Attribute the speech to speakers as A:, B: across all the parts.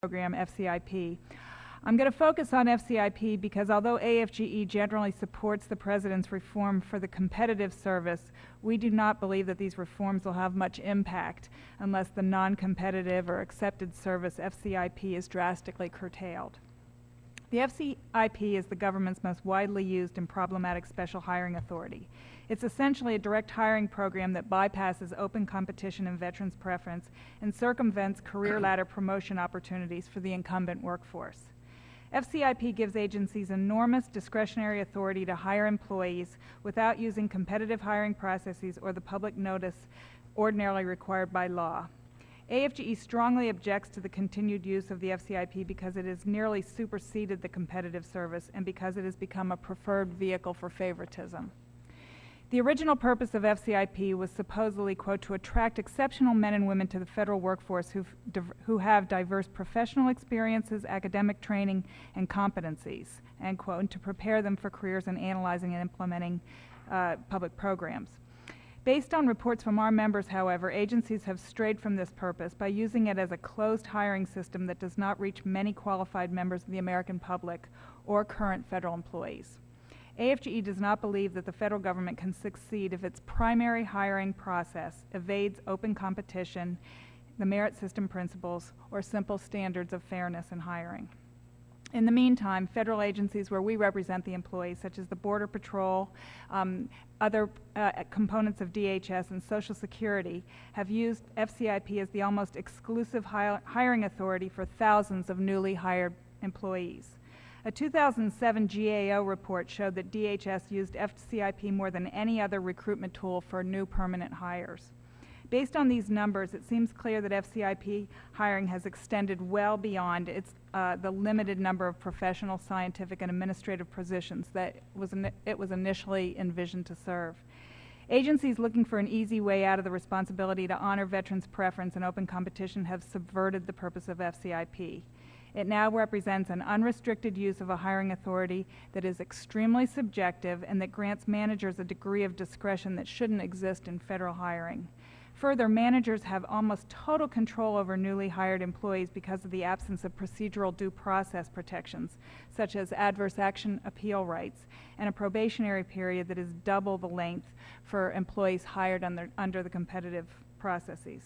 A: program, FCIP. I'm going to focus on FCIP because although AFGE generally supports the President's reform for the competitive service, we do not believe that these reforms will have much impact unless the non-competitive or accepted service FCIP is drastically curtailed. The FCIP is the government's most widely used and problematic special hiring authority. It's essentially a direct hiring program that bypasses open competition and veterans' preference and circumvents career ladder promotion opportunities for the incumbent workforce. FCIP gives agencies enormous discretionary authority to hire employees without using competitive hiring processes or the public notice ordinarily required by law. AFGE strongly objects to the continued use of the FCIP because it has nearly superseded the competitive service and because it has become a preferred vehicle for favoritism. The original purpose of FCIP was supposedly, quote, to attract exceptional men and women to the federal workforce who have diverse professional experiences, academic training, and competencies, end quote, and to prepare them for careers in analyzing and implementing public programs. Based on reports from our members, however, agencies have strayed from this purpose by using it as a closed hiring system that does not reach many qualified members of the American public or current federal employees. AFGE does not believe that the federal government can succeed if its primary hiring process evades open competition, the merit system principles, or simple standards of fairness in hiring. In the meantime, federal agencies where we represent the employees, such as the Border Patrol, other components of DHS and Social Security, have used FCIP as the almost exclusive hiring authority for thousands of newly hired employees. A 2007 GAO report showed that DHS used FCIP more than any other recruitment tool for new permanent hires. Based on these numbers, it seems clear that FCIP hiring has extended well beyond the limited number of professional, scientific, and administrative positions that it was initially envisioned to serve. Agencies looking for an easy way out of the responsibility to honor veterans' preference and open competition have subverted the purpose of FCIP. It now represents an unrestricted use of a hiring authority that is extremely subjective and that grants managers a degree of discretion that shouldn't exist in federal hiring. Further, managers have almost total control over newly hired employees because of the absence of procedural due process protections, such as adverse action appeal rights, and a probationary period that is double the length for employees hired under the competitive processes.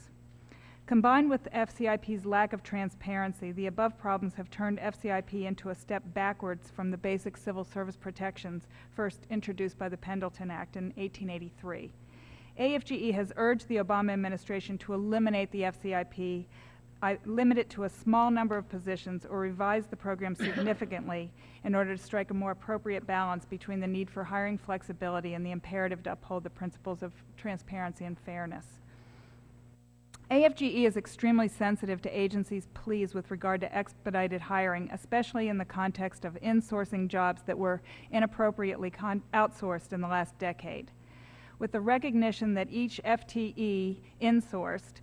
A: Combined with FCIP's lack of transparency, the above problems have turned FCIP into a step backwards from the basic civil service protections first introduced by the Pendleton Act in 1883. AFGE has urged the Obama administration to eliminate the FCIP, limit it to a small number of positions, or revise the program significantly in order to strike a more appropriate balance between the need for hiring flexibility and the imperative to uphold the principles of transparency and fairness. AFGE is extremely sensitive to agencies' pleas with regard to expedited hiring, especially in the context of insourcing jobs that were inappropriately outsourced in the last decade. With the recognition that each FTE insourced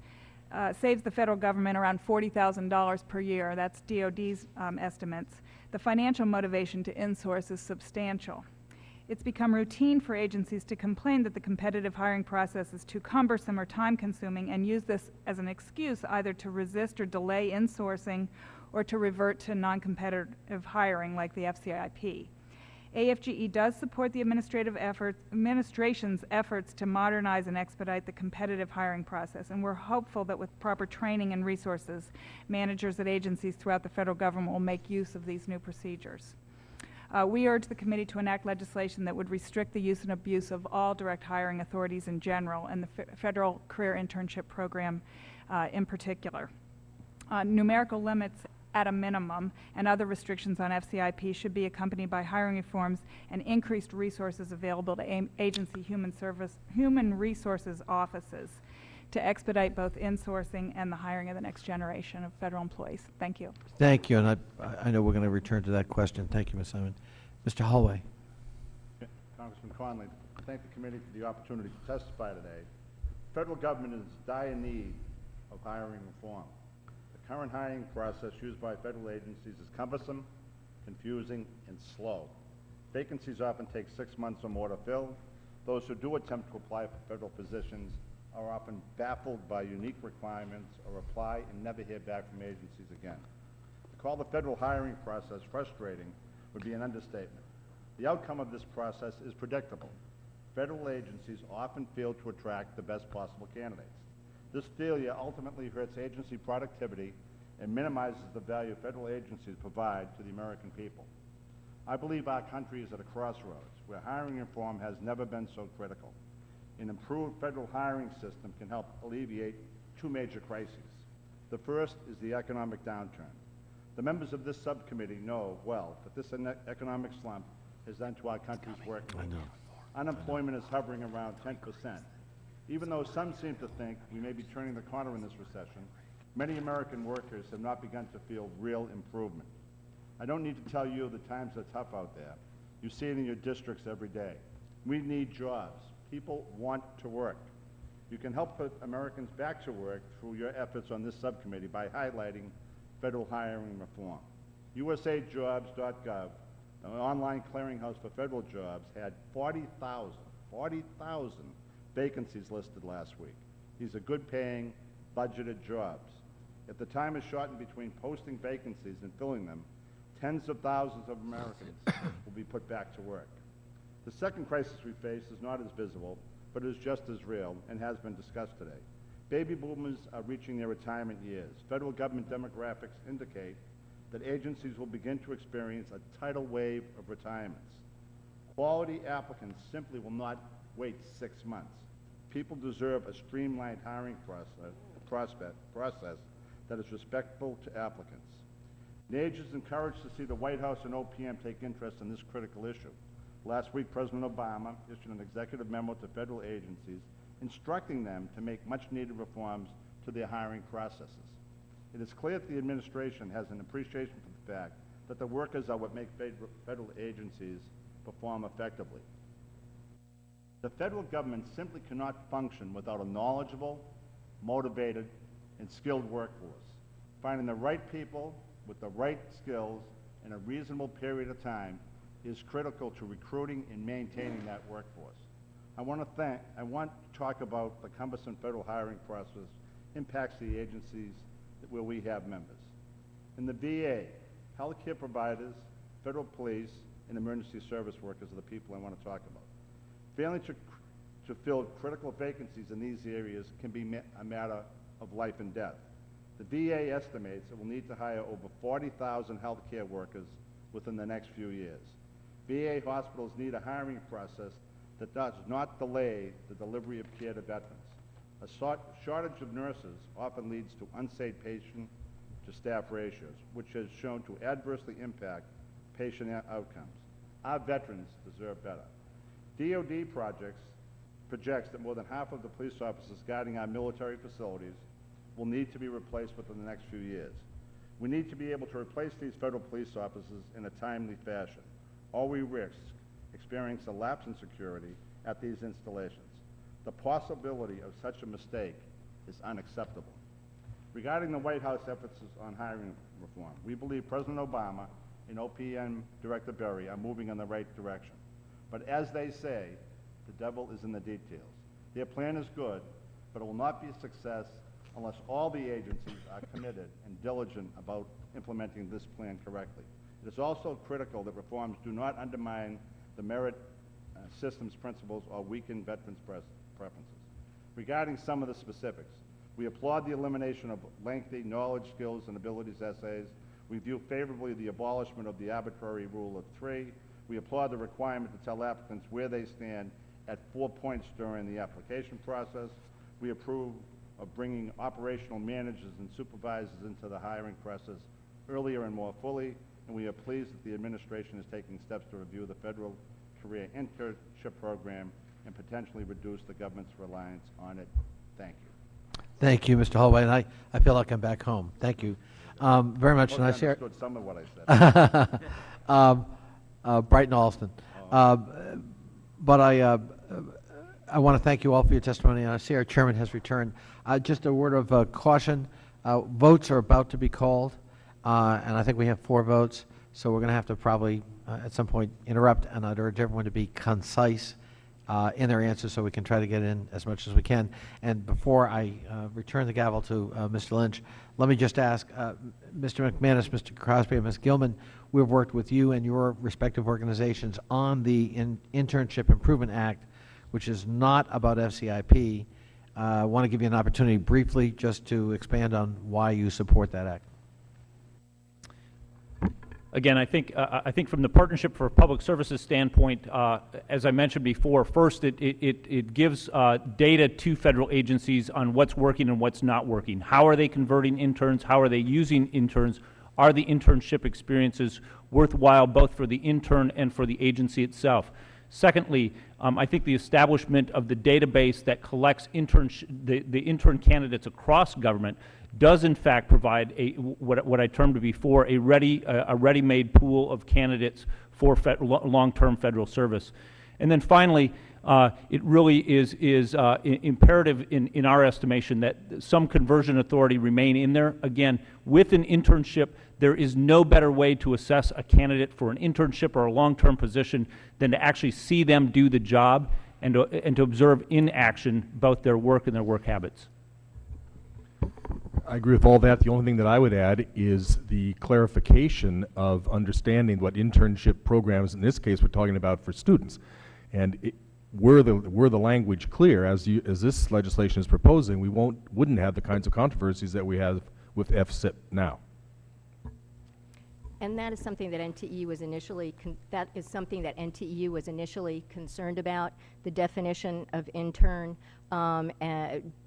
A: saves the federal government around $40,000 per year, that's DOD's estimates, the financial motivation to insource is substantial. It's become routine for agencies to complain that the competitive hiring process is too cumbersome or time-consuming and use this as an excuse either to resist or delay insourcing or to revert to non-competitive hiring like the FCIP. AFGE does support the administration's efforts to modernize and expedite the competitive hiring process, and we're hopeful that with proper training and resources, managers at agencies throughout the federal government will make use of these new procedures. We urge the committee to enact legislation that would restrict the use and abuse of all direct hiring authorities in general and the federal career internship program in particular. Numerical limits at a minimum and other restrictions on FCIP should be accompanied by hiring reforms and increased resources available to agency human resources offices to expedite both insourcing and the hiring of the next generation of federal employees. Thank you.
B: Thank you, and I know we're going to return to that question. Thank you, Ms. Simon. Mr. Holloway.
C: Congressman Conley, I thank the committee for the opportunity to testify today. The federal government is in dire need of hiring reform. The current hiring process used by federal agencies is cumbersome, confusing, and slow. Vacancies often take 6 months or more to fill. Those who do attempt to apply for federal positions are often baffled by unique requirements or apply and never hear back from agencies again. To call the federal hiring process frustrating would be an understatement. The outcome of this process is predictable. Federal agencies often fail to attract the best possible candidates. This failure ultimately hurts agency productivity and minimizes the value federal agencies provide to the American people. I believe our country is at a crossroads where hiring reform has never been so critical. An improved federal hiring system can help alleviate two major crises. The first is the economic downturn. The members of this subcommittee know well that this economic slump has done to our country's workforce. Unemployment is hovering around 10%. Even though some seem to think we may be turning the corner in this recession, many American workers have not begun to feel real improvement. I don't need to tell you the times are tough out there. You see it in your districts every day. We need jobs. People want to work. You can help put Americans back to work through your efforts on this subcommittee by highlighting federal hiring reform. USAjobs.gov, an online clearinghouse for federal jobs, had 40,000 vacancies listed last week. These are good-paying, budgeted jobs. If the time is shortened between posting vacancies and filling them, tens of thousands of Americans will be put back to work. The second crisis we face is not as visible, but is just as real and has been discussed today. Baby boomers are reaching their retirement years. Federal government demographics indicate that agencies will begin to experience a tidal wave of retirements. Quality applicants simply will not wait 6 months. People deserve a streamlined hiring process that is respectful to applicants. NAGE is encouraged to see the White House and OPM take interest in this critical issue. Last week, President Obama issued an executive memo to federal agencies instructing them to make much-needed reforms to their hiring processes. It is clear that the administration has an appreciation for the fact that the workers are what make federal agencies perform effectively. The federal government simply cannot function without a knowledgeable, motivated, and skilled workforce. Finding the right people with the right skills in a reasonable period of time is critical to recruiting and maintaining that workforce. I want to talk about the cumbersome federal hiring process impacts the agencies where we have members. In the VA, healthcare providers, federal police, and emergency service workers are the people I want to talk about. Failing to fill critical vacancies in these areas can be a matter of life and death. The VA estimates it will need to hire over 40,000 healthcare workers within the next few years. VA hospitals need a hiring process that does not delay the delivery of care to veterans. A shortage of nurses often leads to unsafe patient-to-staff ratios, which has shown to adversely impact patient outcomes. Our veterans deserve better. DoD projects that more than half of the police officers guarding our military facilities will need to be replaced within the next few years. We need to be able to replace these federal police officers in a timely fashion, or we risk experiencing a lapse in security at these installations. The possibility of such a mistake is unacceptable. Regarding the White House efforts on hiring reform, we believe President Obama and OPM Director Berry are moving in the right direction. But as they say, the devil is in the details. Their plan is good, but it will not be a success unless all the agencies are committed and diligent about implementing this plan correctly. It is also critical that reforms do not undermine the merit system's principles or weaken veterans' preferences. Regarding some of the specifics, we applaud the elimination of lengthy knowledge, skills, and abilities essays. We view favorably the abolishment of the arbitrary rule of 3. We applaud the requirement to tell applicants where they stand at 4 points during the application process. We approve of bringing operational managers and supervisors into the hiring process earlier and more fully, and we are pleased that the administration is taking steps to review the federal career internship program and potentially reduce the government's reliance on it. Thank you.
B: Thank you, Mr. Holloway, and I feel like I'm back home. Thank you very much.
C: Well,
B: And I share
C: understood some of what I said.
B: Brighton Alston. But I want to thank you all for your testimony, and I see our chairman has returned. Just a word of caution. Votes are about to be called, and I think we have 4 votes, so we're going to have to probably at some point interrupt, and I'd urge everyone to be concise in their answers so we can try to get in as much as we can. And before I return the gavel to Mr. Lynch, let me just ask Mr. McManus, Mr. Crosby, and Ms. Gilman, we've worked with you and your respective organizations on the Internship Improvement Act, which is not about FCIP. I want to give you an opportunity briefly just to expand on why you support that act.
D: Again, I think from the Partnership for Public Services standpoint, as I mentioned before, first it gives data to federal agencies on what's working and what's not working. How are they converting interns? How are they using interns? Are the internship experiences worthwhile both for the intern and for the agency itself? Secondly, I think the establishment of the database that collects the intern candidates across government does in fact provide what I termed before a ready-made pool of candidates for long-term federal service. And then finally, it really is imperative in our estimation that some conversion authority remain in there. Again, with an internship, there is no better way to assess a candidate for an internship or a long-term position than to actually see them do the job and to observe in action both their work and their work habits.
E: I agree with all that. The only thing that I would add is the clarification of understanding what internship programs, in this case, we're talking about for students. And were the language clear, as this legislation is proposing, we wouldn't have the kinds of controversies that we have with FSIP now.
F: And that is something that NTEU was initially concerned about, the definition of intern,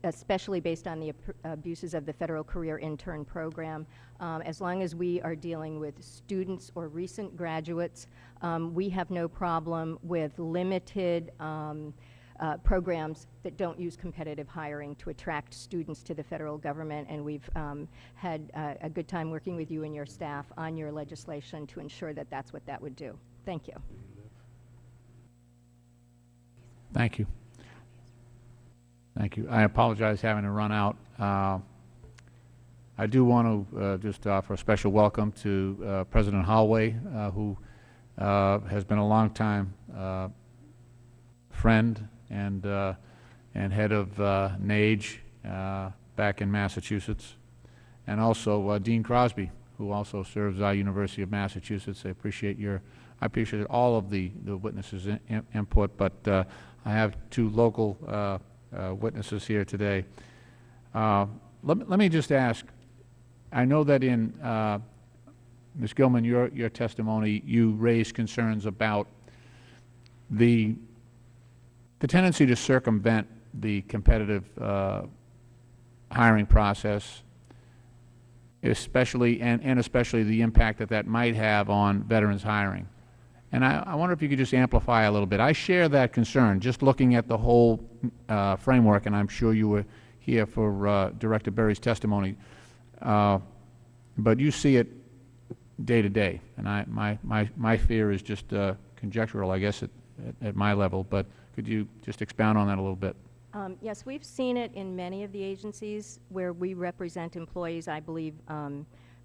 F: especially based on the abuses of the Federal Career Intern Program. As long as we are dealing with students or recent graduates, we have no problem with limited programs that don't use competitive hiring to attract students to the federal government, and we've had a good time working with you and your staff on your legislation to ensure that that's what that would do. Thank you.
G: Thank you. Thank you. I apologize having to run out. I do want to just offer a special welcome to President Holloway, who has been a long-time friend and head of NAGE back in Massachusetts, and also Dean Crosby, who also serves our University of Massachusetts. I appreciate all of the witnesses' input, but I have two local witnesses here today. Let me just ask, I know that in Ms. Gilman, your testimony, you raised concerns about the tendency to circumvent the competitive hiring process, especially the impact that might have on veterans hiring. And I wonder if you could just amplify a little bit. I share that concern, just looking at the whole framework, and I'm sure you were here for Director Berry's testimony, but you see it day to day, and my fear is just conjectural, I guess, at my level, but could you just expound on that a little bit?
F: Yes, we've seen it in many of the agencies where we represent employees. I believe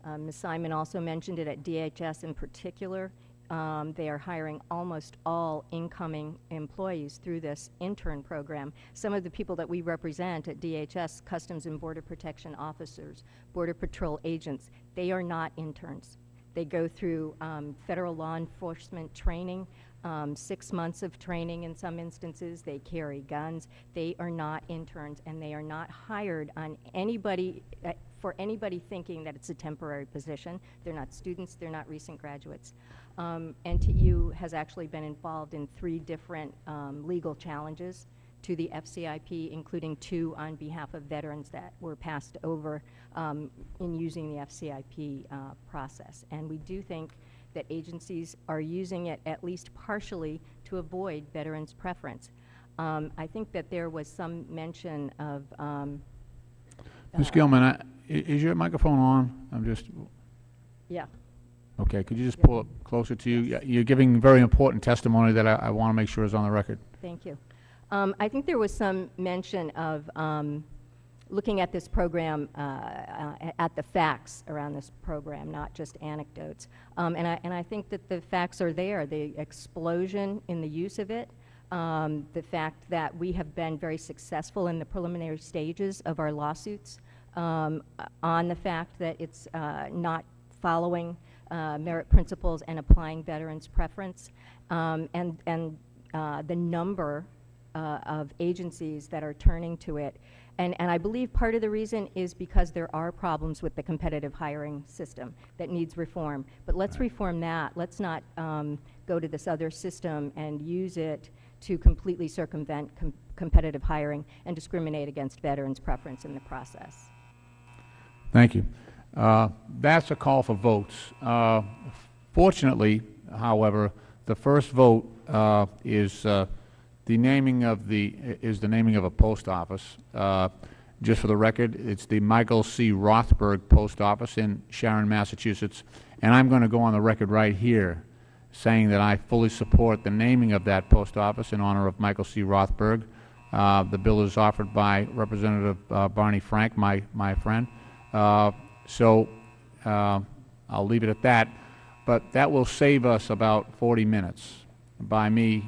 F: Ms. Simon also mentioned it at DHS in particular. They are hiring almost all incoming employees through this intern program. Some of the people that we represent at DHS, Customs and Border Protection officers, Border Patrol agents, they are not interns. They go through federal law enforcement training, 6 months of training in some instances. They carry guns. They are not interns, and they are not hired on anybody for anybody thinking that it's a temporary position. They're not students. They're not recent graduates. NTEU has actually been involved in 3 different legal challenges to the FCIP, including 2 on behalf of veterans that were passed over in using the FCIP process. And we do think that agencies are using it at least partially to avoid veterans' preference. I think that there was some mention of
G: Ms. Gilman, is your microphone on? I'm just...
F: Yeah.
G: Okay, could you just pull it closer to you? Yes. You're giving very important testimony that I want to make sure is on the record.
F: Thank you. I think there was some mention of looking at this program, at the facts around this program, not just anecdotes. And I think that the facts are there. The explosion in the use of it, the fact that we have been very successful in the preliminary stages of our lawsuits, on the fact that it's not following merit principles and applying veterans' preference, and the number of agencies that are turning to it. And I believe part of the reason is because there are problems with the competitive hiring system that needs reform. But let's reform that. Let's not go to this other system and use it to completely circumvent competitive hiring and discriminate against veterans' preference in the process.
G: Thank you. That's a call for votes. Fortunately, however, the first vote is the naming of a post office. Just for the record, it's the Michael C. Rothberg Post Office in Sharon, Massachusetts, and I'm going to go on the record right here saying that I fully support the naming of that post office in honor of Michael C. Rothberg. The bill is offered by Representative Barney Frank, my friend. So I'll leave it at that. But that will save us about 40 minutes by me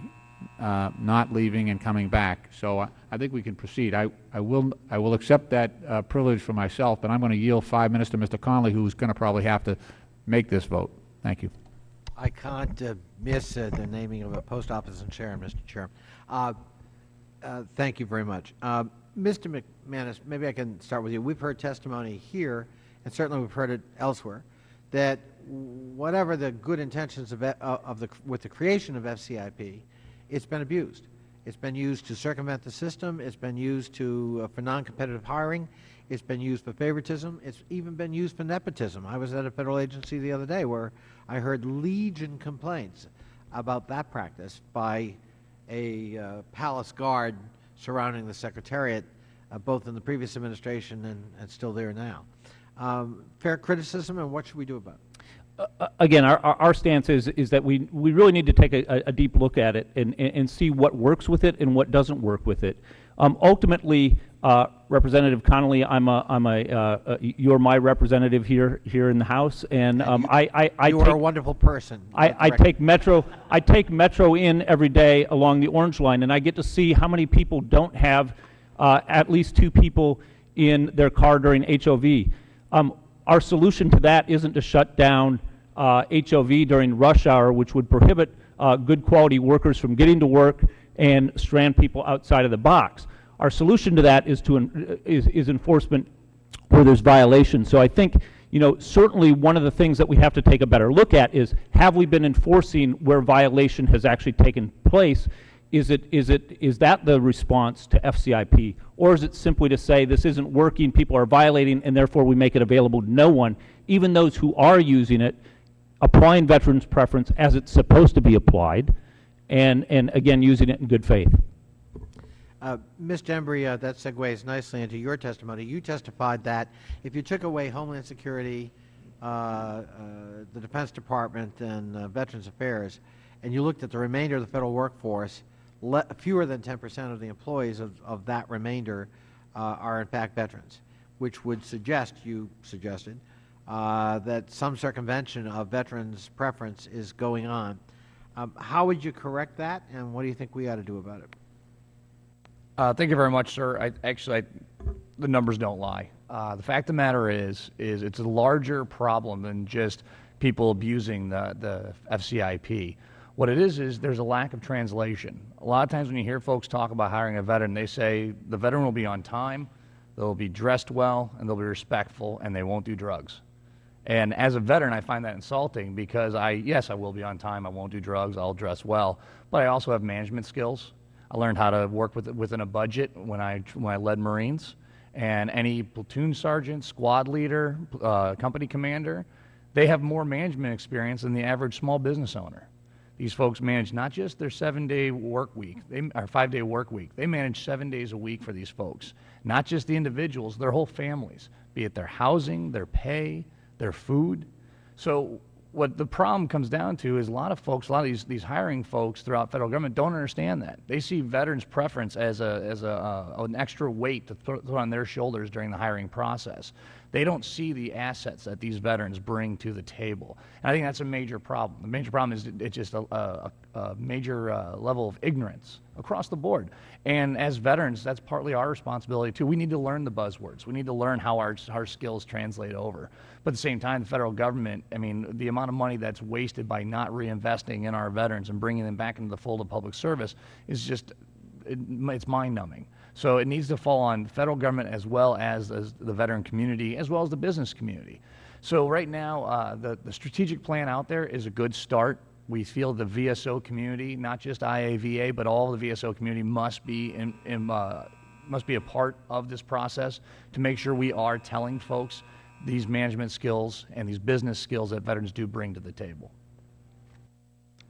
G: not leaving and coming back. So I think we can proceed. I will accept that privilege for myself, but I'm going to yield 5 minutes to Mr. Connolly, who's going to probably have to make this vote. Thank you.
B: I can't miss the naming of a post office in Sharon, Mr. Chair. Thank you very much. Mr. McManus, maybe I can start with you. We've heard testimony here, and certainly we've heard it elsewhere, that whatever the good intentions with the creation of FCIP, it's been abused. It's been used to circumvent the system. It's been used for non-competitive hiring. It's been used for favoritism. It's even been used for nepotism. I was at a federal agency the other day where I heard legion complaints about that practice by a palace guard surrounding the Secretariat, both in the previous administration and still there now. Fair criticism, and what should we do about it?
D: Again, our stance is that we really need to take a deep look at it and see what works with it and what doesn't work with it. Ultimately, Representative Connolly, you're my representative here in the House, and
B: you are a wonderful person.
D: I take Metro in every day along the Orange Line, and I get to see how many people don't have at least 2 people in their car during HOV. Our solution to that isn't to shut down HOV during rush hour, which would prohibit good quality workers from getting to work and strand people outside of the box. Our solution to that is enforcement where there's violations. So I think, certainly one of the things that we have to take a better look at is, have we been enforcing where violation has actually taken place? Is that the response to FCIP? Or is it simply to say this isn't working, people are violating, and therefore we make it available to no one, even those who are using it, applying veterans' preference as it's supposed to be applied, and again, using it in good faith?
B: Ms. Dembry, that segues nicely into your testimony. You testified that if you took away Homeland Security, the Defense Department, and Veterans Affairs, and you looked at the remainder of the federal workforce, fewer than 10% of the employees of that remainder are in fact veterans, which would suggest, you suggested, that some circumvention of veterans' preference is going on. How would you correct that, and what do you think we ought to do about it?
H: Thank you very much, sir. The numbers don't lie. The fact of the matter is it's a larger problem than just people abusing the FCIP. What it is there's a lack of translation. A lot of times when you hear folks talk about hiring a veteran, they say the veteran will be on time, they'll be dressed well, and they'll be respectful, and they won't do drugs. And as a veteran, I find that insulting because yes, I will be on time, I won't do drugs, I'll dress well, but I also have management skills. I learned how to work within a budget when I led Marines, and any platoon sergeant, squad leader, company commander, they have more management experience than the average small business owner. These folks manage not just their 7-day work week, or 5-day work week. They manage 7 days a week for these folks. Not just the individuals, their whole families, be it their housing, their pay, their food. So what the problem comes down to is a lot of these hiring folks throughout federal government don't understand that. They see veterans' preference as an extra weight to throw on their shoulders during the hiring process. They don't see the assets that these veterans bring to the table. And I think that's a major problem. The major problem is it's just a major level of ignorance across the board. And as veterans, that's partly our responsibility too. We need to learn the buzzwords. We need to learn how our skills translate over. But at the same time, the federal government, I mean, the amount of money that's wasted by not reinvesting in our veterans and bringing them back into the fold of public service is just, it's mind-numbing. So it needs to fall on the federal government as well as the veteran community, as well as the business community. So right now, the strategic plan out there is a good start. We feel the VSO community, not just IAVA, but all the VSO community must be a part of this process to make sure we are telling folks these management skills and these business skills that veterans do bring to the table.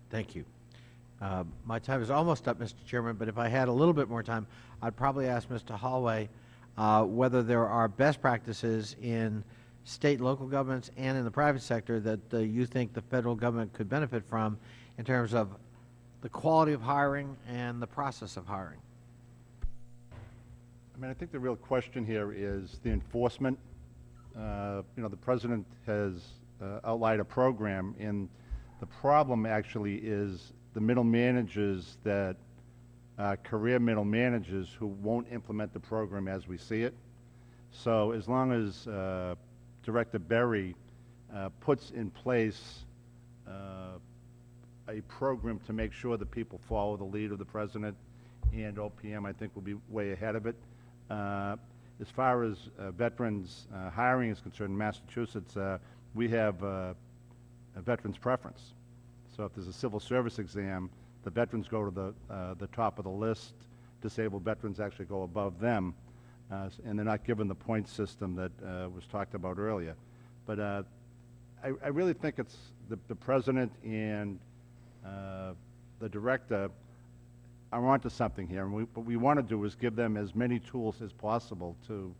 B: Thank you. My time is almost up, Mr. Chairman, but if I had a little bit more time, I'd probably ask Mr. Holloway whether there are best practices in state and local governments and in the private sector that you think the federal government could benefit from in terms of the quality of hiring and the process of hiring.
C: I mean, I think the real question here is the enforcement. You know, the President has outlined a program, and the problem actually is the middle managers that career middle managers who won't implement the program as we see it. So as long as Director Berry puts in place a program to make sure that people follow the lead of the President and OPM, I think we'll be way ahead of it. As far as veterans hiring is concerned in Massachusetts, we have a veterans preference. So if there's a civil service exam, the veterans go to the top of the list. Disabled veterans actually go above them, and they're not given the point system that was talked about earlier. But I really think it's the President and the Director are onto something here, and what we want to do is give them as many tools as possible to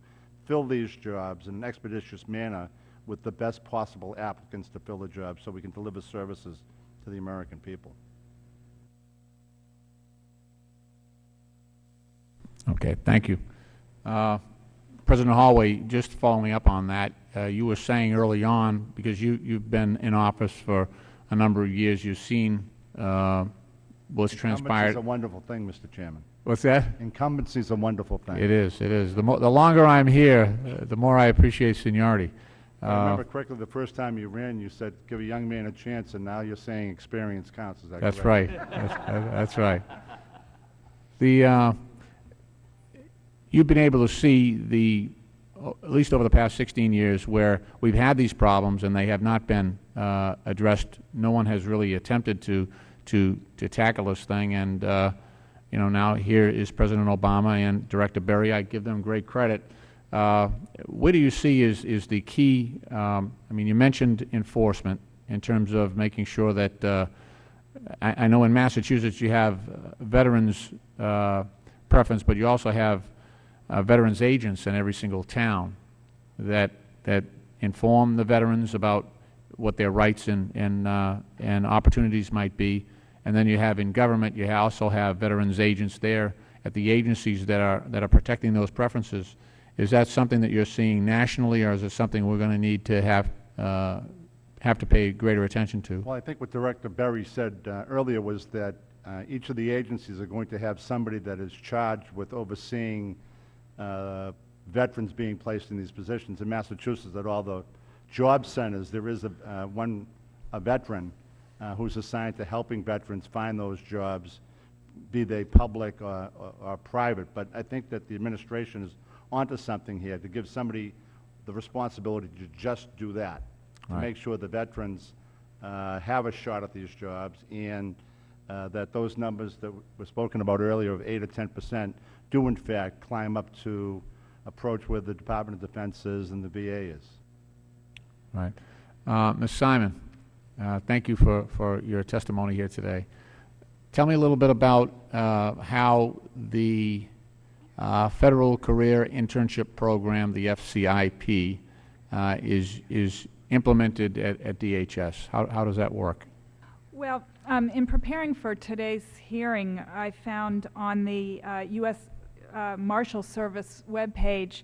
C: fill these jobs in an expeditious manner with the best possible applicants to fill the jobs so we can deliver services to the American people.
G: Okay, thank you. President Holloway, just following up on that, you were saying early on, because you've been in office for a number of years, you've seen what's transpired.
C: Incumbency is a wonderful thing, Mr. Chairman.
G: What's that?
C: Incumbency is a wonderful thing.
G: It is, it is. The longer I'm here, the more I appreciate seniority.
C: I remember correctly the first time you ran, you said, give a young man a chance, and now you're saying experience counts. Is that
G: That's
C: correct?
G: right. That's right. You've been able to see at least over the past 16 years, where we've had these problems and they have not been addressed. No one has really attempted to tackle this thing, and you know, now here is President Obama and Director Berry. I give them great credit. What do you see is the key? I mean, you mentioned enforcement in terms of making sure that I know in Massachusetts you have veterans preference, but you also have veterans agents in every single town that inform the veterans about what their rights and opportunities might be. And then you have in government, you also have veterans agents there at the agencies that are protecting those preferences. Is that something that you're seeing nationally, or is it something we're going to need to have to pay greater attention to?
C: Well, I think what Director Berry said earlier was that each of the agencies are going to have somebody that is charged with overseeing veterans being placed in these positions. In Massachusetts, at all the job centers, there is a veteran who's assigned to helping veterans find those jobs, be they public or private. But I think that the administration is onto something here to give somebody the responsibility to just do that, to make sure the veterans have a shot at these jobs, and that those numbers that were spoken about earlier of 8 or 10% do in fact climb up to approach where the Department of Defense is and the VA is.
G: Right. Ms. Simon, thank you for your testimony here today. Tell me a little bit about how the Federal Career Internship Program, the FCIP, is implemented at DHS. How does that work?
A: Well, in preparing for today's hearing, I found on the U.S. Marshal Service webpage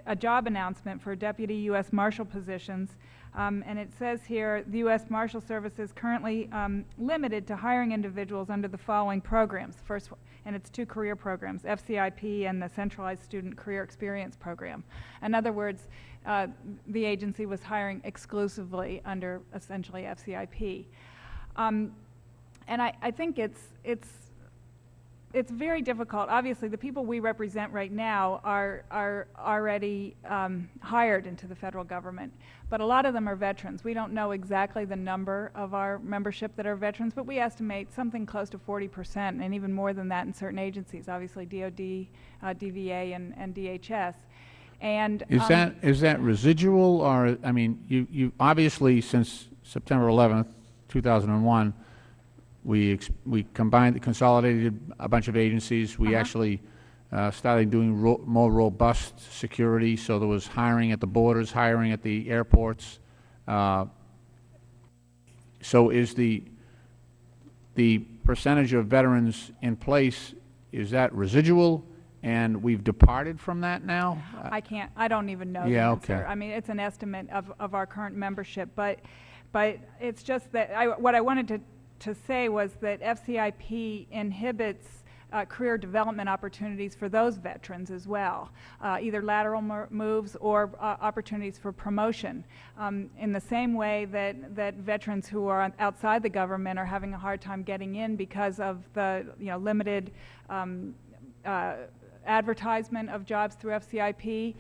A: a job announcement for deputy U.S. Marshal positions. And it says here, the U.S. Marshal Service is currently limited to hiring individuals under the following programs. First, and it's 2 career programs, FCIP and the Centralized Student Career Experience Program. In other words, the agency was hiring exclusively under essentially FCIP. And I think it's very difficult. Obviously, the people we represent right now are already hired into the federal government, but a lot of them are veterans. We don't know exactly the number of our membership that are veterans, but we estimate something close to 40%, and even more than that in certain agencies, obviously DOD, DVA, and DHS. And
G: is that residual, or, I mean, you obviously, since September 11th, 2001, we consolidated a bunch of agencies. We actually started doing more robust security, so there was hiring at the borders, hiring at the airports. So is the percentage of veterans in place, is that residual, and we've departed from that now?
A: I don't even know the answer. I mean, it's an estimate of our current membership, but it's just that what I wanted to say was that FCIP inhibits career development opportunities for those veterans as well, either lateral moves or opportunities for promotion. In the same way that veterans who are outside the government are having a hard time getting in because of the limited advertisement of jobs through FCIP,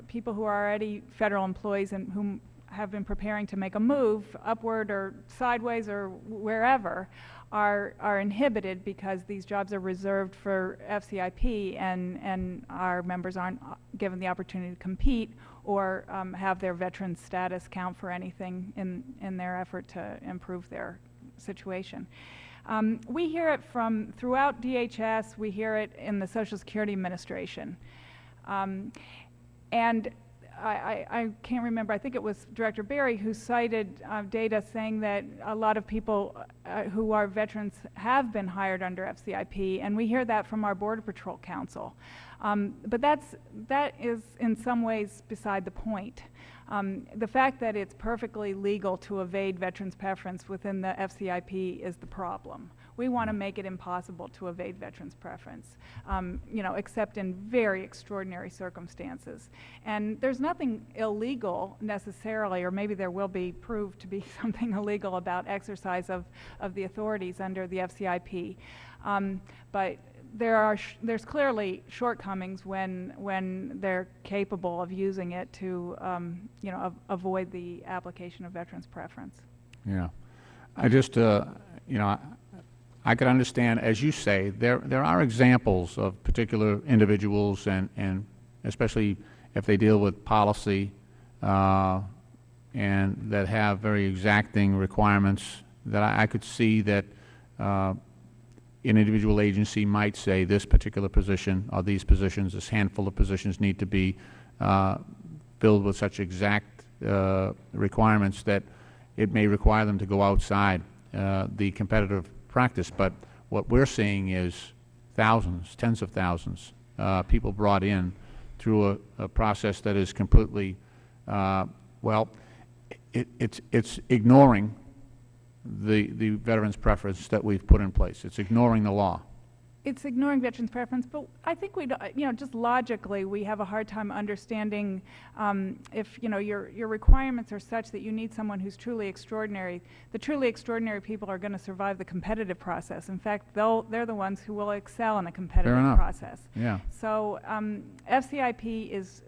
A: people who are already federal employees and whom have been preparing to make a move upward or sideways or wherever are inhibited because these jobs are reserved for FCIP, and our members aren't given the opportunity to compete or have their veteran status count for anything in their effort to improve their situation. We hear it from throughout DHS. We hear it in the Social Security Administration. And I can't remember, I think it was Director Berry who cited data saying that a lot of people who are veterans have been hired under FCIP, and we hear that from our Border Patrol Council. But that is in some ways beside the point. The fact that it's perfectly legal to evade veterans' preference within the FCIP is the problem. We want to make it impossible to evade veterans' preference, except in very extraordinary circumstances. And there's nothing illegal necessarily, or maybe there will be proved to be something illegal about exercise of the authorities under the FCIP. But there's clearly shortcomings when they're capable of using it to avoid the application of veterans' preference. Yeah,
G: I just I could understand, as you say, there are examples of particular individuals, and especially if they deal with policy and that have very exacting requirements, that I could see that an individual agency might say this particular position or these positions, this handful of positions need to be filled with such exact requirements that it may require them to go outside the competitive practice. But what we're seeing is thousands, tens of thousands, people brought in through a process that is completely, it's ignoring the veterans' preference that we've put in place. It's ignoring the law.
A: It's ignoring veterans' preference, but I think just logically, we have a hard time understanding if your requirements are such that you need someone who's truly extraordinary. The truly extraordinary people are going to survive the competitive process. In fact, they're the ones who will excel in a competitive process.
G: Yeah.
A: So FCIP is,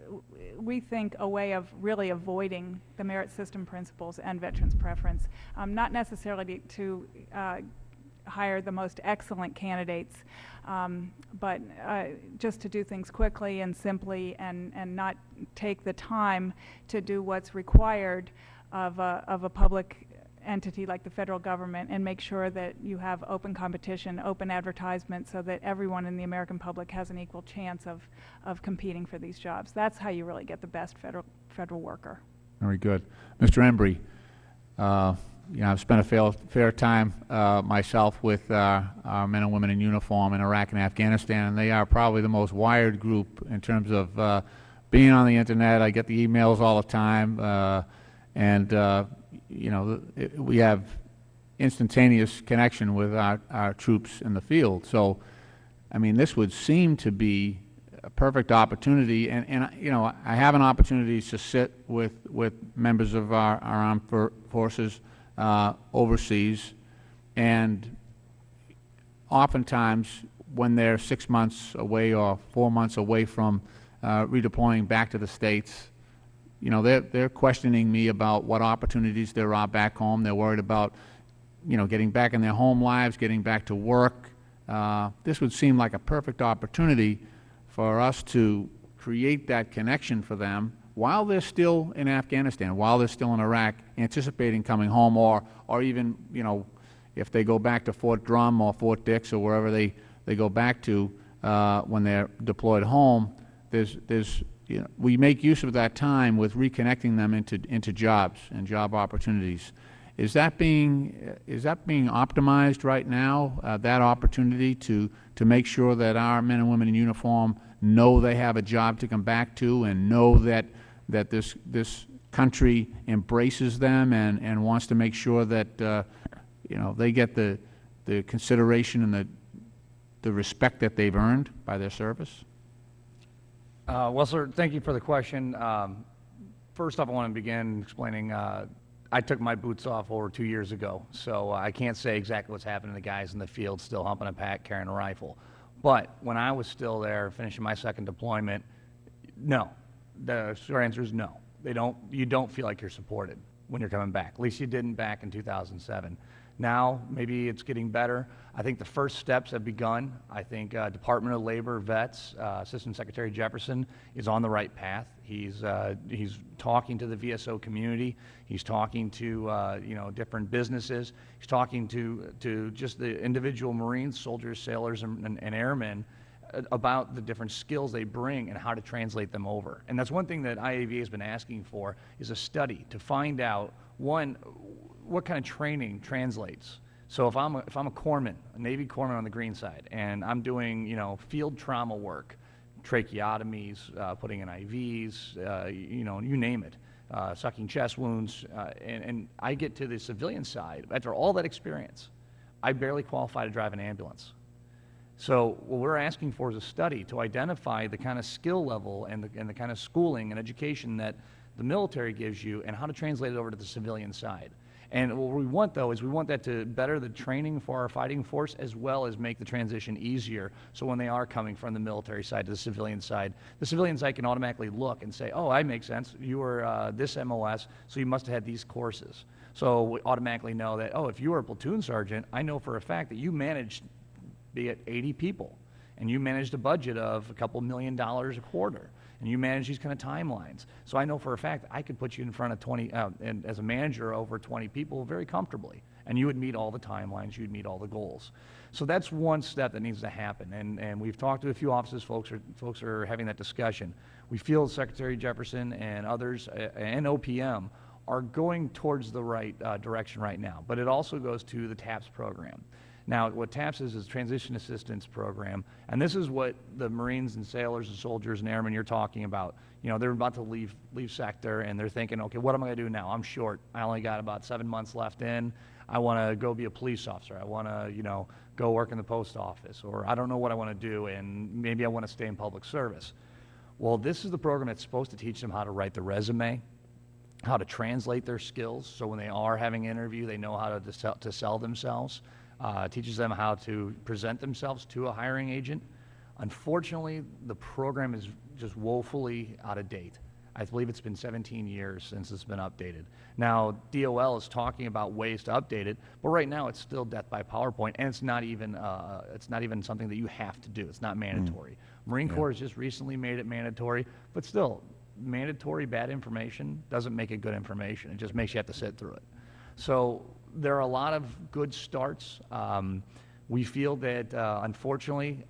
A: we think, a way of really avoiding the merit system principles and veterans' preference, not necessarily to hire the most excellent candidates, but just to do things quickly and simply, and not take the time to do what's required of a public entity like the federal government, and make sure that you have open competition, open advertisement, so that everyone in the American public has an equal chance of competing for these jobs. That's how you really get the best federal worker.
G: Very good. Mr. Embry, you know, I've spent a fair time myself with our men and women in uniform in Iraq and Afghanistan, and they are probably the most wired group in terms of being on the internet. I get the emails all the time, and you know, we have instantaneous connection with our troops in the field. So, I mean, this would seem to be a perfect opportunity, and you know, I have an opportunity to sit with members of our armed forces overseas, and oftentimes when they're 6 months away or 4 months away from redeploying back to the States, you know, they're questioning me about what opportunities there are back home. They're worried about, you know, getting back in their home lives, getting back to work. This would seem like a perfect opportunity for us to create that connection for them while they're still in Afghanistan, while they're still in Iraq, anticipating coming home, or even, you know, if they go back to Fort Drum or Fort Dix or wherever they go back to when they're deployed home. You know, we make use of that time with reconnecting them into jobs and job opportunities. Is that being optimized right now? That opportunity to make sure that our men and women in uniform know they have a job to come back to, and know that this country embraces them and wants to make sure that you know, they get the consideration and the respect that they've earned by their service?
H: Well, sir, thank you for the question. First off, I want to begin explaining I took my boots off over 2 years ago, so I can't say exactly what's happening to the guys in the field still humping a pack, carrying a rifle. But when I was still there, finishing my second deployment, no. The short answer is no. You don't feel like you're supported when you're coming back. At least you didn't back in 2007. Now, maybe it's getting better. I think the first steps have begun. I think Department of Labor vets, Assistant Secretary Jefferson is on the right path. He's talking to the VSO community. He's talking to you know, different businesses. He's talking to just the individual Marines, soldiers, sailors, and airmen about the different skills they bring and how to translate them over. And that's one thing that IAVA has been asking for, is a study to find out, one, what kind of training translates. So if I'm a corpsman, a Navy corpsman on the green side, and I'm doing, you know, field trauma work, tracheotomies, putting in IVs, you know, you name it, sucking chest wounds, and I get to the civilian side, after all that experience, I barely qualify to drive an ambulance. So what we're asking for is a study to identify the kind of skill level and the kind of schooling and education that the military gives you, and how to translate it over to the civilian side. And what we want, though, is we want that to better the training for our fighting force, as well as make the transition easier, so when they are coming from the military side to the civilian side can automatically look and say, oh, I make sense. You were this MOS, so you must have had these courses. So we automatically know that, oh, if you were a platoon sergeant, I know for a fact that you managed, be it 80 people, and you managed a budget of a couple $1 million a quarter, and you manage these kind of timelines. So I know for a fact I could put you in front of 20, and as a manager over 20 people very comfortably, and you would meet all the timelines, you'd meet all the goals. So that's one step that needs to happen, and we've talked to a few offices, folks are having that discussion. We feel Secretary Jefferson and others, and OPM, are going towards the right direction right now, but it also goes to the TAPS program. Now, what TAPS is Transition Assistance Program, and this is what the Marines and sailors and soldiers and airmen you're talking about. You know, they're about to leave sector, and they're thinking, okay, what am I going to do now? I'm short. I only got about 7 months left in. I want to go be a police officer. I want to, you know, go work in the post office, or I don't know what I want to do, and maybe I want to stay in public service. Well, this is the program that's supposed to teach them how to write the resume, how to translate their skills, so when they are having an interview, they know how to sell themselves. Teaches them how to present themselves to a hiring agent. Unfortunately, the program is just woefully out of date. I believe it's been 17 years since it's been updated. Now, DOL is talking about ways to update it, but right now it's still death by PowerPoint, and it's not even something that you have to do. It's not mandatory. Marine Corps has just recently made it mandatory, but still, mandatory bad information doesn't make it good information. It just makes you have to sit through it. So there are a lot of good starts. We feel that, unfortunately,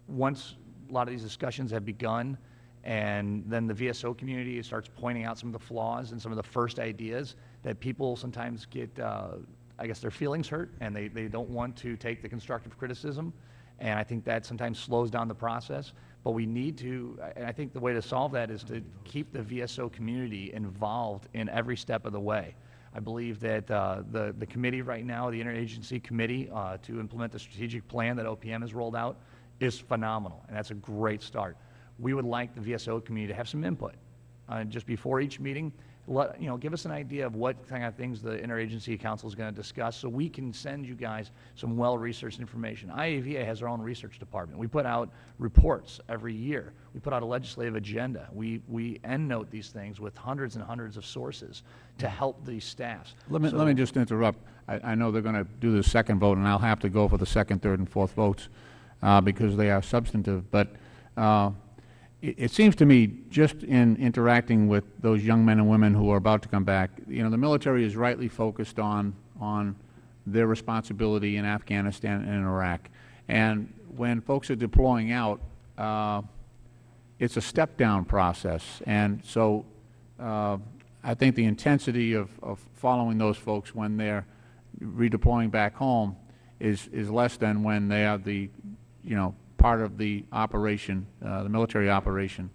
H: once a lot of these discussions have begun, and then the VSO community starts pointing out some of the flaws and some of the first ideas, that people sometimes get, I guess, their feelings hurt, and they don't want to take the constructive criticism, and I think that sometimes slows down the process. But we need to, and I think the way to solve that is to keep the VSO community involved in every step of the way. I believe that the committee right now, the interagency committee to implement the strategic plan that OPM has rolled out, is phenomenal, and that's a great start. We would like the VSO community to have some input. Just before each meeting, give us an idea of what kind of things the interagency council is going to discuss, so we can send you guys some well-researched information. IAVA has our own research department. We put out reports every year. We put out a legislative agenda. We endnote these things with hundreds and hundreds of sources to help these staffs.
G: Let me just interrupt. I know they're going to do the second vote, and I'll have to go for the second, third, and fourth votes because they are substantive. But it seems to me, just in interacting with those young men and women who are about to come back, the military is rightly focused on their responsibility in Afghanistan and in Iraq. And when folks are deploying out, it's a step-down process. And so I think the intensity of following those folks when they're redeploying back home is less than when they are the, part of the operation, the military operation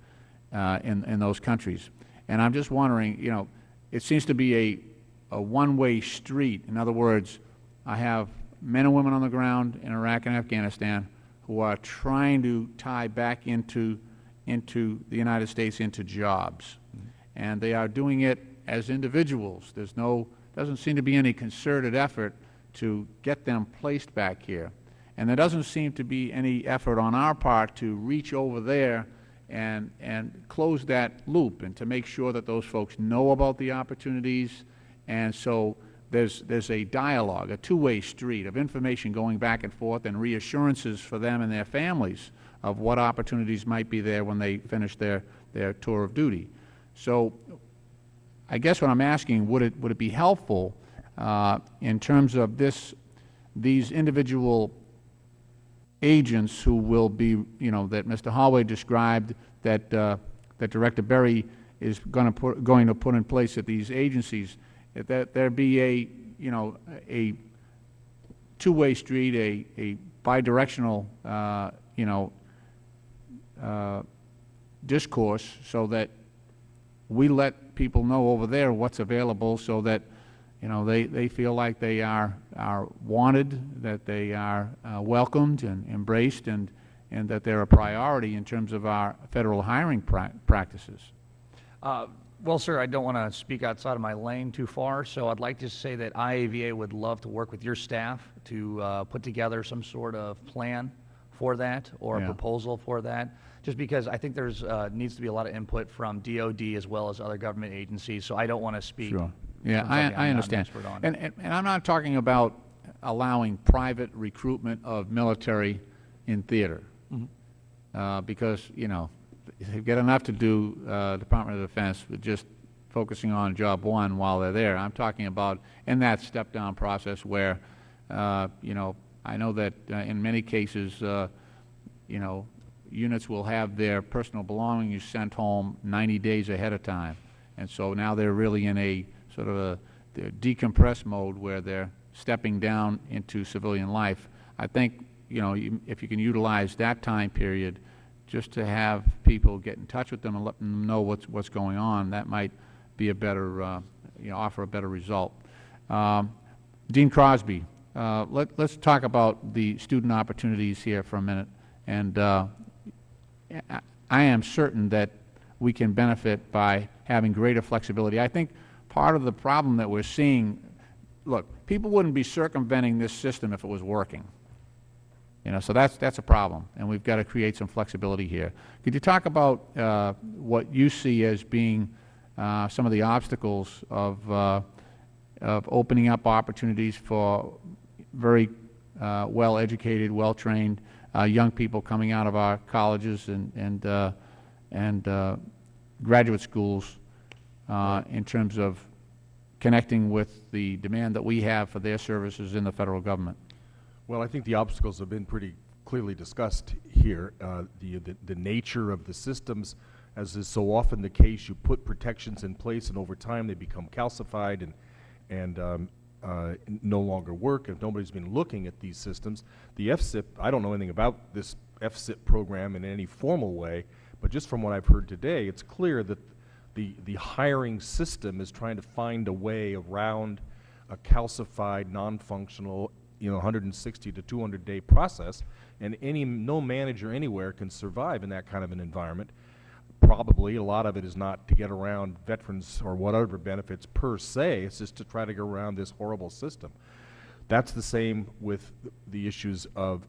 G: in those countries. And I'm just wondering, it seems to be a one-way street. In other words, I have men and women on the ground in Iraq and Afghanistan who are trying to tie back into the United States into jobs. And they are doing it as individuals. Doesn't seem to be any concerted effort to get them placed back here. And there doesn't seem to be any effort on our part to reach over there and close that loop and to make sure that those folks know about the opportunities. And so there's a dialogue, a two-way street of information going back and forth and reassurances for them and their families of what opportunities might be there when they finish their tour of duty. So I guess what I'm asking, would it be helpful in terms of these individual agents who will be, that Mr. Holloway described, that Director Berry is going to put in place at these agencies, that there be a two-way street, a bidirectional, discourse, so that we let people know over there what's available, so that they feel like they are wanted, that they are welcomed and embraced, and that they're a priority in terms of our federal hiring practices.
H: Well, sir, I don't want to speak outside of my lane too far, so I'd like to say that IAVA would love to work with your staff to put together some sort of plan for that, or a proposal for that, just because I think there's needs to be a lot of input from DOD as well as other government agencies, so I don't want to speak.
G: Sure. Yeah, I understand. And I'm not talking about allowing private recruitment of military in theater, because, they've got enough to do, Department of Defense, with just focusing on job one while they're there. I'm talking about in that step-down process where, I know that in many cases, units will have their personal belongings sent home 90 days ahead of time. And so now they're really in a sort of a decompress mode where they're stepping down into civilian life. I think, if you can utilize that time period just to have people get in touch with them and let them know what's going on, that might be a better, offer a better result. Dean Crosby, let's talk about the student opportunities here for a minute. And I am certain that we can benefit by having greater flexibility. I think part of the problem that we're seeing, look, people wouldn't be circumventing this system if it was working. So that's a problem, and we've got to create some flexibility here. Could you talk about what you see as being some of the obstacles of opening up opportunities for very well-educated, well-trained young people coming out of our colleges and graduate schools in terms of connecting with the demand that we have for their services in the federal government?
E: Well, I think the obstacles have been pretty clearly discussed here. The nature of the systems, as is so often the case, you put protections in place and over time they become calcified, and no longer work, if nobody's been looking at these systems, the FSIP, I don't know anything about this FSIP program in any formal way, but just from what I've heard today, it's clear that the hiring system is trying to find a way around a calcified, non-functional, 160 to 200 day process, and no manager anywhere can survive in that kind of an environment. Probably a lot of it is not to get around veterans or whatever benefits per se, it's just to try to get around this horrible system. That's the same with the issues of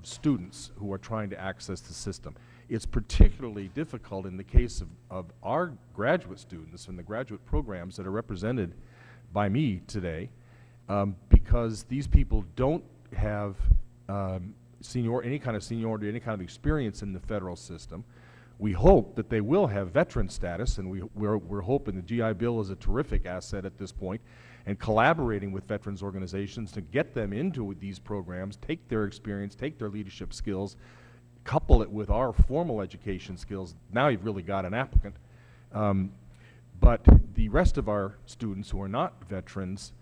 E: students who are trying to access the system. It's particularly difficult in the case of our graduate students and the graduate programs that are represented by me today, because these people don't have any kind of seniority, any kind of experience in the federal system. We hope that they will have veteran status, and we're hoping the GI Bill is a terrific asset at this point, and collaborating with veterans organizations to get them into these programs, take their experience, take their leadership skills, couple it with our formal education skills. Now you've really got an applicant. But the rest of our students who are not veterans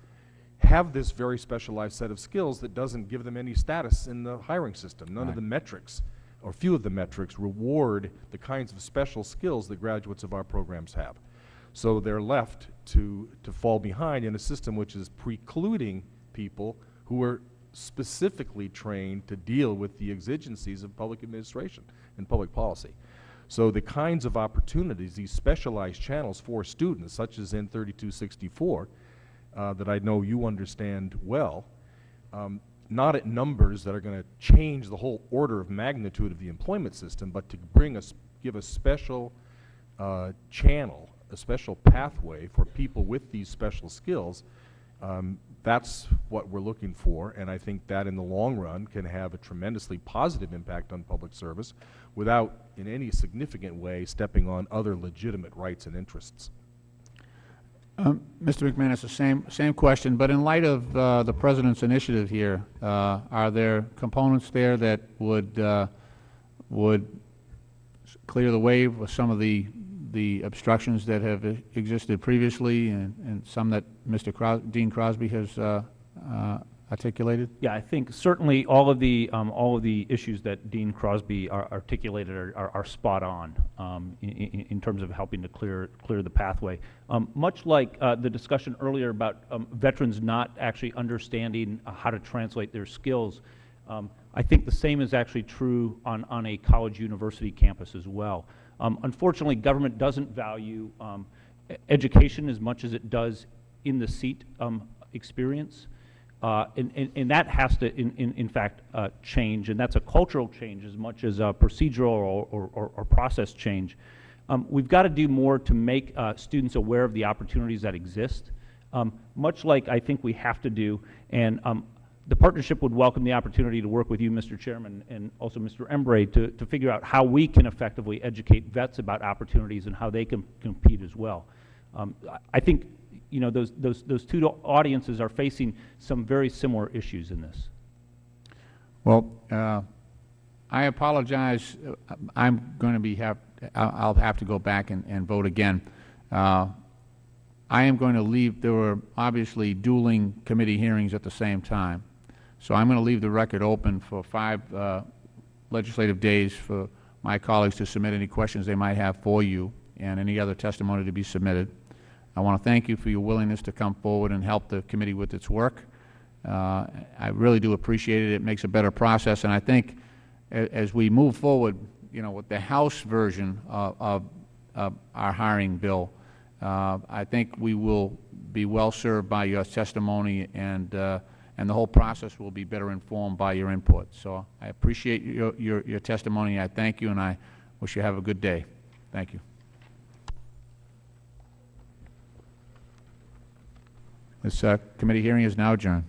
E: have this very specialized set of skills that doesn't give them any status in the hiring system. None of the metrics, or few of the metrics, reward the kinds of special skills that graduates of our programs have. So they're left to fall behind in a system which is precluding people who are specifically trained to deal with the exigencies of public administration and public policy. So the kinds of opportunities, these specialized channels for students, such as in 3264, that I know you understand well, not at numbers that are going to change the whole order of magnitude of the employment system, but to give a special channel, a special pathway for people with these special skills. That's what we're looking for, and I think that in the long run can have a tremendously positive impact on public service without in any significant way stepping on other legitimate rights and interests.
G: Mr. McManus, the same question, but in light of the President's initiative here, are there components there that would clear the way with some of the obstructions that have existed previously, and some that Mr. Dean Crosby has articulated? Yeah, I think certainly all of the issues that Dean Crosby articulated are spot on in terms of helping to clear the pathway. Much like the discussion earlier about veterans not actually understanding how to translate their skills, I think the same is actually true on a college university campus as well. Unfortunately, government doesn't value education as much as it does in the seat experience. And that has to, in fact, change, and that's a cultural change as much as a procedural or process change. We've got to do more to make students aware of the opportunities that exist, much like I think we have to do, and the partnership would welcome the opportunity to work with you, Mr. Chairman, and also Mr. Embray, to figure out how we can effectively educate vets about opportunities and how they can compete as well. I think those two audiences are facing some very similar issues in this. Well, I apologize. I'm going to be I'll have to go back and vote again. I am going to leave. There were obviously dueling committee hearings at the same time, so I'm going to leave the record open for 5 legislative days for my colleagues to submit any questions they might have for you and any other testimony to be submitted. I want to thank you for your willingness to come forward and help the committee with its work. I really do appreciate it. It makes a better process, and I think as we move forward, with the House version of our hiring bill, I think we will be well served by your testimony, and the whole process will be better informed by your input. So I appreciate your testimony. I thank you, and I wish you have a good day. Thank you. This committee hearing is now adjourned.